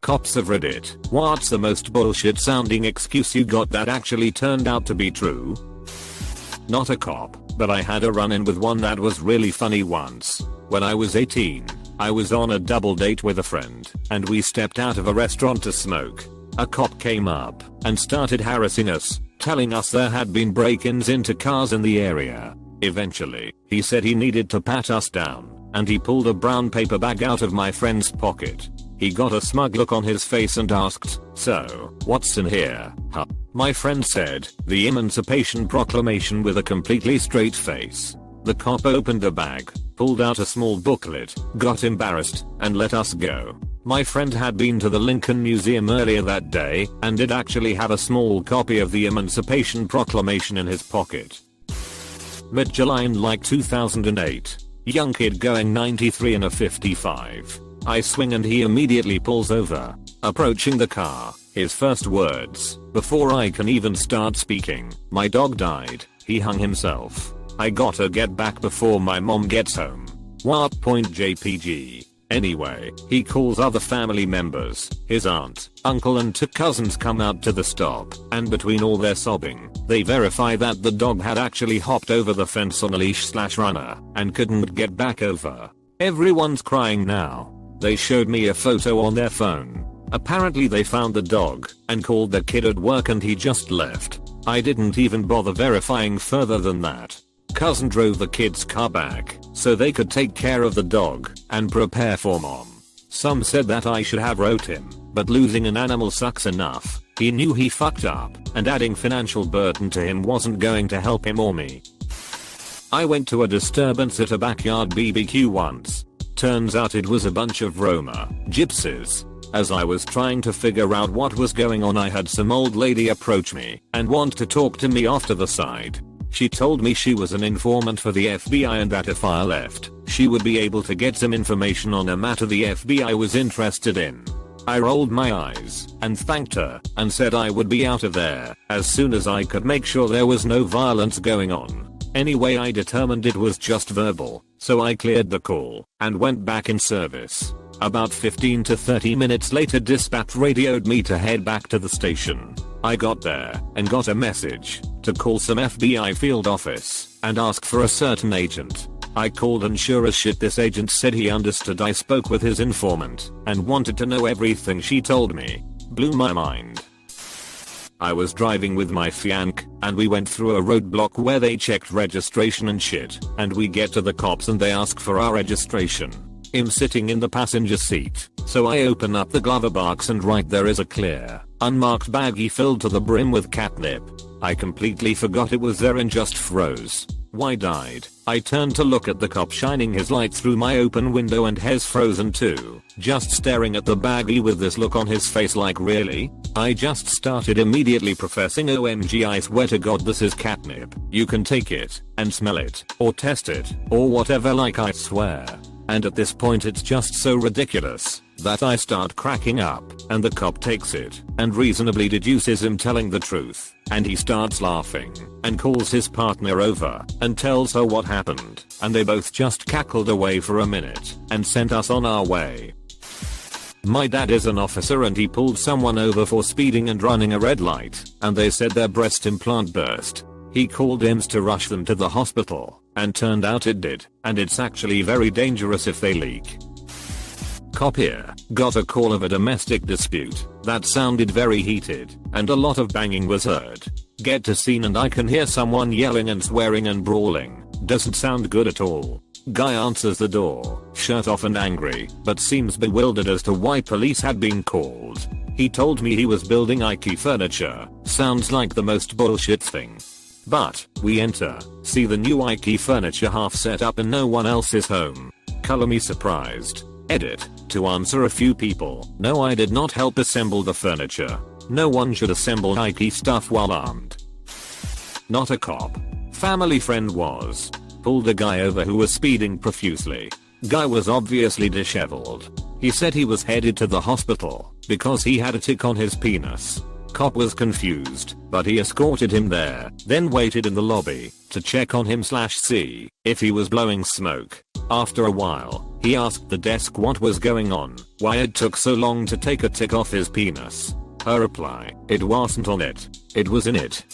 Cops have read it. What's the most bullshit sounding excuse you got that actually turned out to be true? Not a cop, but I had a run-in with one that was really funny once. When I was 18, I was on a double date with a friend, and we stepped out of a restaurant to smoke. A cop came up and started harassing us, telling us there had been break-ins into cars in the area. Eventually, he said he needed to pat us down, and he pulled a brown paper bag out of my friend's pocket. He got a smug look on his face and asked, "So, what's in here, huh?" My friend said, "The Emancipation Proclamation," with a completely straight face. The cop opened the bag, pulled out a small booklet, got embarrassed, and let us go. My friend had been to the Lincoln Museum earlier that day and did actually have a small copy of the Emancipation Proclamation in his pocket. Mid-July in like 2008. Young kid going 93 in a 55. I swing and he immediately pulls over. Approaching the car, his first words, before I can even start speaking, "My dog died, he hung himself. I gotta get back before my mom gets home." What point JPG? Anyway, he calls other family members. His aunt, uncle and 2 cousins come out to the stop, and between all their sobbing, they verify that the dog had actually hopped over the fence on a leash/runner and couldn't get back over. Everyone's crying now. They showed me a photo on their phone. Apparently they found the dog and called the kid at work and he just left. I didn't even bother verifying further than that. Cousin drove the kid's car back so they could take care of the dog and prepare for mom. Some said that I should have wrote him, but losing an animal sucks enough. He knew he fucked up, and adding financial burden to him wasn't going to help him or me. I went to a disturbance at a backyard BBQ once. Turns out it was a bunch of Roma gypsies. As I was trying to figure out what was going on, I had some old lady approach me and want to talk to me off to the side. She told me she was an informant for the FBI and that if I left, she would be able to get some information on a matter the FBI was interested in. I rolled my eyes and thanked her and said I would be out of there as soon as I could make sure there was no violence going on. Anyway, I determined it was just verbal, so I cleared the call and went back in service. About 15 to 30 minutes later, dispatch radioed me to head back to the station. I got there and got a message to call some FBI field office and ask for a certain agent. I called and sure as shit this agent said he understood I spoke with his informant and wanted to know everything she told me. Blew my mind. I was driving with my fianc, and we went through a roadblock where they checked registration and shit, and we get to the cops and they ask for our registration. I'm sitting in the passenger seat, so I open up the glove box and right there is a clear, unmarked baggie filled to the brim with catnip. I completely forgot it was there and just froze. Wide-eyed, I turned to look at the cop shining his light through my open window and he's frozen too, just staring at the baggie with this look on his face like really? I just started immediately professing OMG I swear to God this is catnip. You can take it and smell it or test it or whatever like I swear. And at this point it's just so ridiculous that I start cracking up and the cop takes it and reasonably deduces him telling the truth and he starts laughing and calls his partner over and tells her what happened and they both just cackled away for a minute and sent us on our way. My dad is an officer and he pulled someone over for speeding and running a red light and they said their breast implant burst. He called EMS to rush them to the hospital and turned out it did and it's actually very dangerous if they leak. Cop here, got a call of a domestic dispute that sounded very heated and a lot of banging was heard. Get to scene and I can hear someone yelling and swearing and brawling. Doesn't sound good at all. Guy answers the door, shirt off and angry, but seems bewildered as to why police had been called. He told me he was building IKEA furniture. Sounds like the most bullshit thing. But, we enter, see the new IKEA furniture half set up and no one else is home. Color me surprised. Edit, to answer a few people. No, I did not help assemble the furniture. No one should assemble IKEA stuff while armed. Not a cop. Family friend was. Pulled a guy over who was speeding profusely. Guy was obviously disheveled. He said he was headed to the hospital because he had a tick on his penis. Cop was confused, but he escorted him there, then waited in the lobby to check on him/see if he was blowing smoke. After a while, he asked the desk what was going on, why it took so long to take a tick off his penis. Her reply, it wasn't on it, it was in it.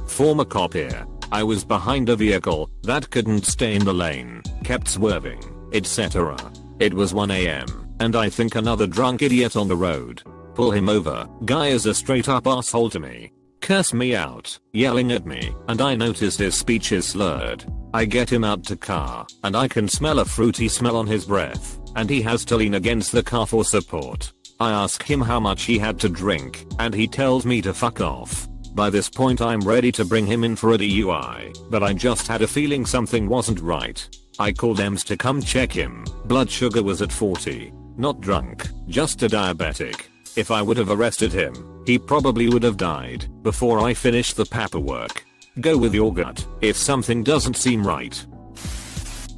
Former cop here. I was behind a vehicle that couldn't stay in the lane, kept swerving, etc. It was 1 AM, and I think another drunk idiot on the road. Pull him over. Guy is a straight up asshole to me. Curse me out, yelling at me, and I notice his speech is slurred. I get him out to car, and I can smell a fruity smell on his breath, and he has to lean against the car for support. I ask him how much he had to drink, and he tells me to fuck off. By this point I'm ready to bring him in for a DUI, but I just had a feeling something wasn't right. I called EMS to come check him. Blood sugar was at 40. Not drunk, just a diabetic. If I would have arrested him, he probably would have died before I finished the paperwork. Go with your gut if something doesn't seem right.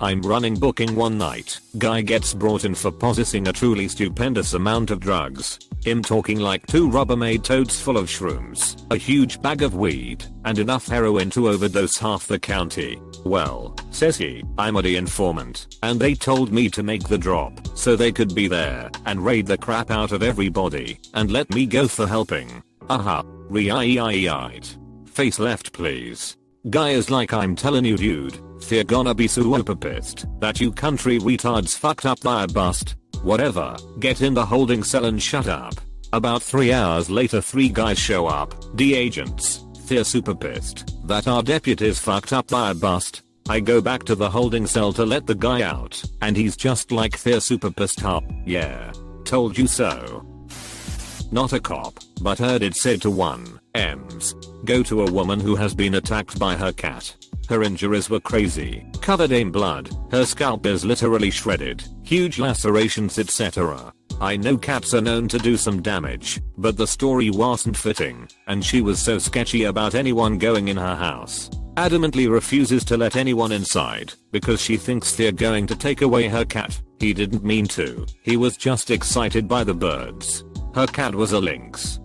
I'm running booking one night. Guy gets brought in for possessing a truly stupendous amount of drugs. Him talking like 2 Rubbermaid totes full of shrooms, a huge bag of weed, and enough heroin to overdose half the county. Well, says he, I'm a informant, and they told me to make the drop so they could be there and raid the crap out of everybody and let me go for helping. Aha. Right. Face left please. Guy is like, I'm telling you dude, they're gonna be super pissed that you country retards fucked up their bust. Whatever, get in the holding cell and shut up. About 3 hours later 3 guys show up, D agents. They're super pissed that our deputies fucked up their bust. I go back to the holding cell to let the guy out, and he's just like, they're super pissed huh? Yeah. Told you so. Not a cop, but heard it said to one, EMS. Go to a woman who has been attacked by her cat. Her injuries were crazy, covered in blood, her scalp is literally shredded, huge lacerations etc. I know cats are known to do some damage, but the story wasn't fitting, and she was so sketchy about anyone going in her house. Adamantly refuses to let anyone inside, because she thinks they're going to take away her cat. He didn't mean to, he was just excited by the birds. Her cat was a lynx.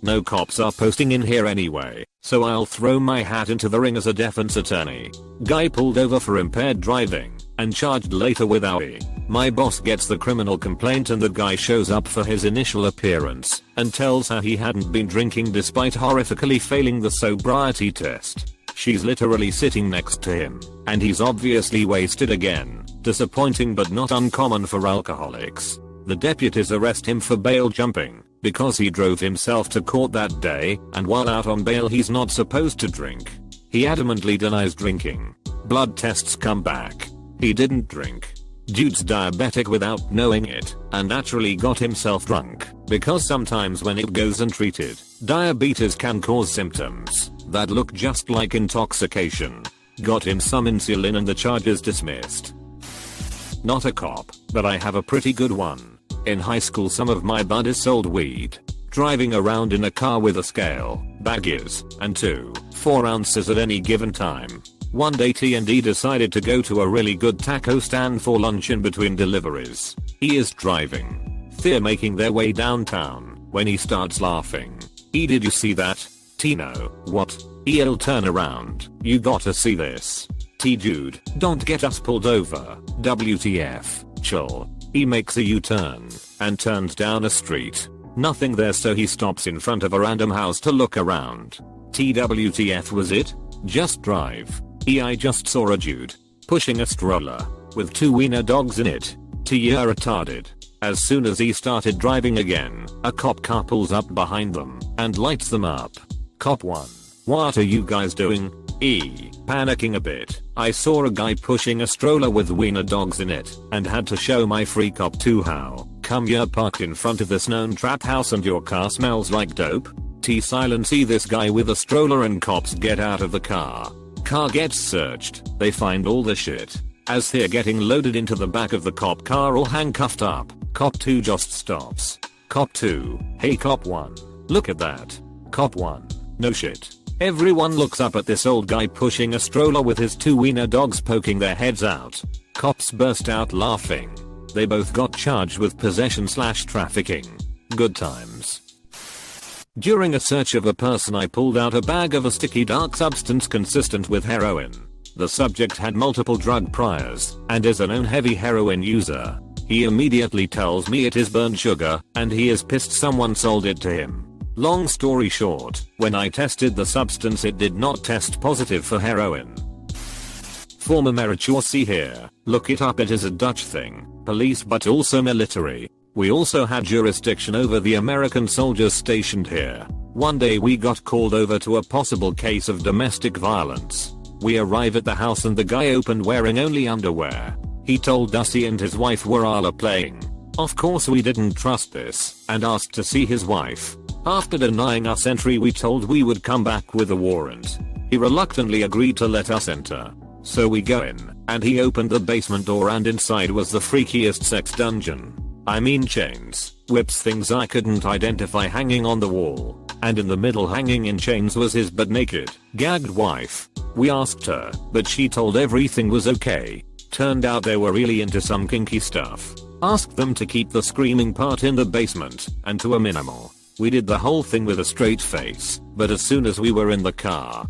No cops are posting in here anyway, so I'll throw my hat into the ring as a defense attorney. Guy pulled over for impaired driving, and charged later with OE. My boss gets the criminal complaint and the guy shows up for his initial appearance, and tells her he hadn't been drinking despite horrifically failing the sobriety test. She's literally sitting next to him, and he's obviously wasted again. Disappointing but not uncommon for alcoholics. The deputies arrest him for bail jumping, because he drove himself to court that day, and while out on bail he's not supposed to drink. He adamantly denies drinking. Blood tests come back. He didn't drink. Dude's diabetic without knowing it, and naturally got himself drunk, because sometimes when it goes untreated, diabetes can cause symptoms that look just like intoxication. Got him some insulin and the charge is dismissed. Not a cop, but I have a pretty good one. In high school some of my buddies sold weed, driving around in a car with a scale, baggies, and 4 ounces at any given time. One day T&D decided to go to a really good taco stand for lunch in between deliveries. He is driving. They're making their way downtown, when he starts laughing. Did you see that? T no, what? He'll turn around, you gotta see this. T dude, don't get us pulled over, WTF, chill. He makes a U-turn, and turns down a street. Nothing there so he stops in front of a random house to look around. TWTF was it? Just drive. I just saw a dude, pushing a stroller, with 2 wiener dogs in it. You're retarded. As soon as he started driving again, a cop car pulls up behind them, and lights them up. Cop 1. What are you guys doing? Panicking a bit. I saw a guy pushing a stroller with wiener dogs in it, and had to show my free cop 2 how. Come you're parked in front of this known trap house and your car smells like dope? Silence this guy with a stroller and cops get out of the car. Car gets searched, they find all the shit. As they're getting loaded into the back of the cop car all handcuffed up, cop 2 just stops. Cop 2, hey cop 1, look at that. Cop 1, no shit. Everyone looks up at this old guy pushing a stroller with his 2 wiener dogs poking their heads out. Cops burst out laughing. They both got charged with possession/trafficking. Good times. During a search of a person, I pulled out a bag of a sticky dark substance consistent with heroin. The subject had multiple drug priors and is a known heavy heroin user. He immediately tells me it is burnt sugar and he is pissed someone sold it to him. Long story short, when I tested the substance it did not test positive for heroin. Former marijuana here, look it up, it is a Dutch thing, police but also military. We also had jurisdiction over the American soldiers stationed here. One day we got called over to a possible case of domestic violence. We arrive at the house and the guy opened wearing only underwear. He told us he and his wife were all playing. Of course we didn't trust this and asked to see his wife. After denying us entry we told we would come back with a warrant. He reluctantly agreed to let us enter. So we go in, and he opened the basement door and inside was the freakiest sex dungeon. I mean chains, whips, things I couldn't identify hanging on the wall. And in the middle hanging in chains was his butt naked, gagged wife. We asked her, but she told everything was okay. Turned out they were really into some kinky stuff. Asked them to keep the screaming part in the basement, and to a minimal. We did the whole thing with a straight face, but as soon as we were in the car,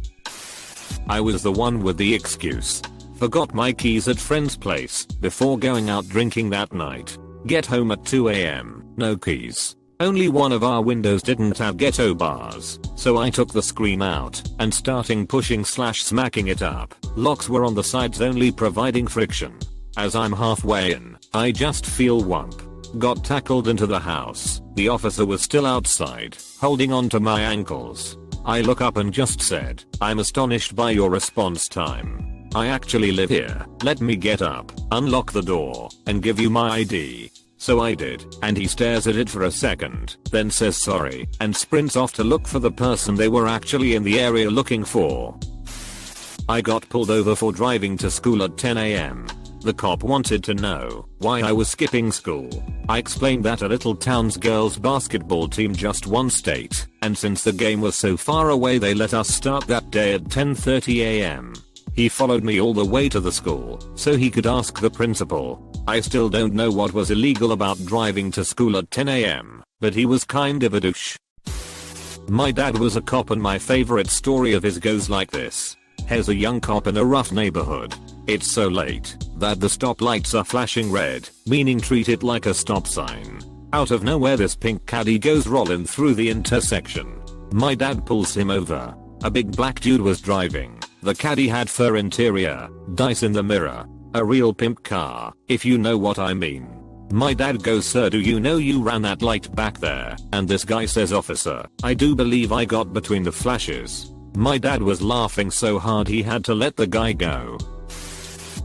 I was the one with the excuse. Forgot my keys at friend's place before going out drinking that night. Get home at 2 AM, no keys. Only one of our windows didn't have ghetto bars, so I took the screen out and starting pushing/smacking it up. Locks were on the sides only providing friction. As I'm halfway in, I just feel whump. Got tackled into the house. The officer was still outside, holding on to my ankles. I look up and just said, I'm astonished by your response time. I actually live here. Let me get up, unlock the door, and give you my ID. So I did, and he stares at it for a second, then says sorry, and sprints off to look for the person they were actually in the area looking for. I got pulled over for driving to school at 10 AM. The cop wanted to know why I was skipping school. I explained that a little town's girls basketball team just won state, and since the game was so far away they let us start that day at 10:30 AM. He followed me all the way to the school so he could ask the principal. I still don't know what was illegal about driving to school at 10 AM, but he was kind of a douche. My dad was a cop and my favorite story of his goes like this. Here's a young cop in a rough neighborhood. It's so late that the stoplights are flashing red, meaning treat it like a stop sign. Out of nowhere this pink caddy goes rolling through the intersection. My dad pulls him over. A big black dude was driving. The caddy had fur interior, dice in the mirror. A real pimp car, if you know what I mean. My dad goes, sir, do you know you ran that light back there? And this guy says, officer, I do believe I got between the flashes. My dad was laughing so hard he had to let the guy go.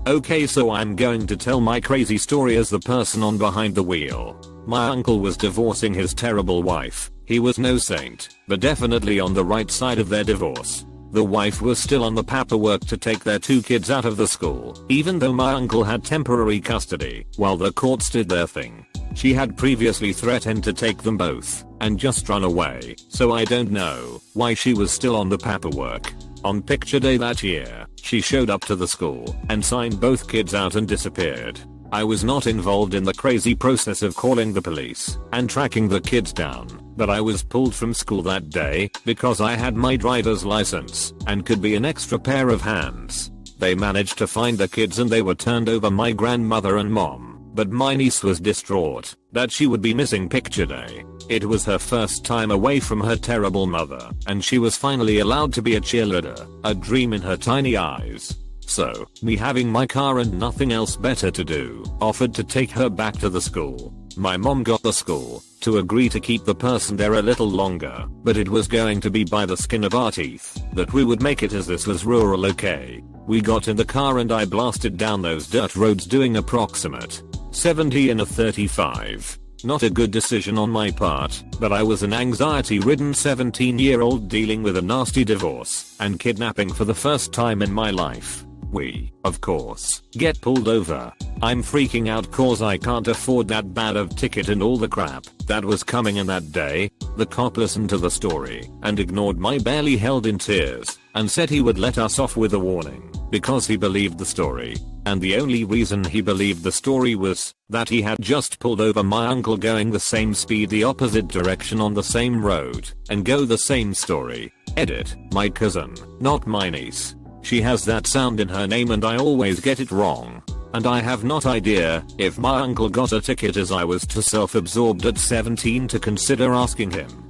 Okay, so I'm going to tell my crazy story as the person on behind the wheel. My uncle was divorcing his terrible wife. He was no saint, but definitely on the right side of their divorce. The wife was still on the paperwork to take their 2 kids out of the school, even though my uncle had temporary custody, while the courts did their thing. She had previously threatened to take them both and just run away, so I don't know why she was still on the paperwork. On picture day that year, she showed up to the school and signed both kids out and disappeared. I was not involved in the crazy process of calling the police and tracking the kids down, but I was pulled from school that day because I had my driver's license and could be an extra pair of hands. They managed to find the kids and they were turned over my grandmother and mom, but my niece was distraught that she would be missing picture day. It was her first time away from her terrible mother, and she was finally allowed to be a cheerleader, a dream in her tiny eyes. So, me having my car and nothing else better to do, offered to take her back to the school. My mom got the school to agree to keep the person there a little longer, but it was going to be by the skin of our teeth that we would make it as this was rural. Okay. We got in the car and I blasted down those dirt roads doing approximate 70 in a 35. Not a good decision on my part, but I was an anxiety-ridden 17-year-old dealing with a nasty divorce and kidnapping for the first time in my life. We, of course, get pulled over. I'm freaking out cause I can't afford that bad of ticket and all the crap that was coming in that day. The cop listened to the story and ignored my barely held in tears and said he would let us off with a warning because he believed the story. And the only reason he believed the story was that he had just pulled over my uncle going the same speed the opposite direction on the same road and go the same story. Edit, my cousin, not my niece. She has that sound in her name and I always get it wrong. And I have not idea if my uncle got a ticket as I was too self-absorbed at 17 to consider asking him.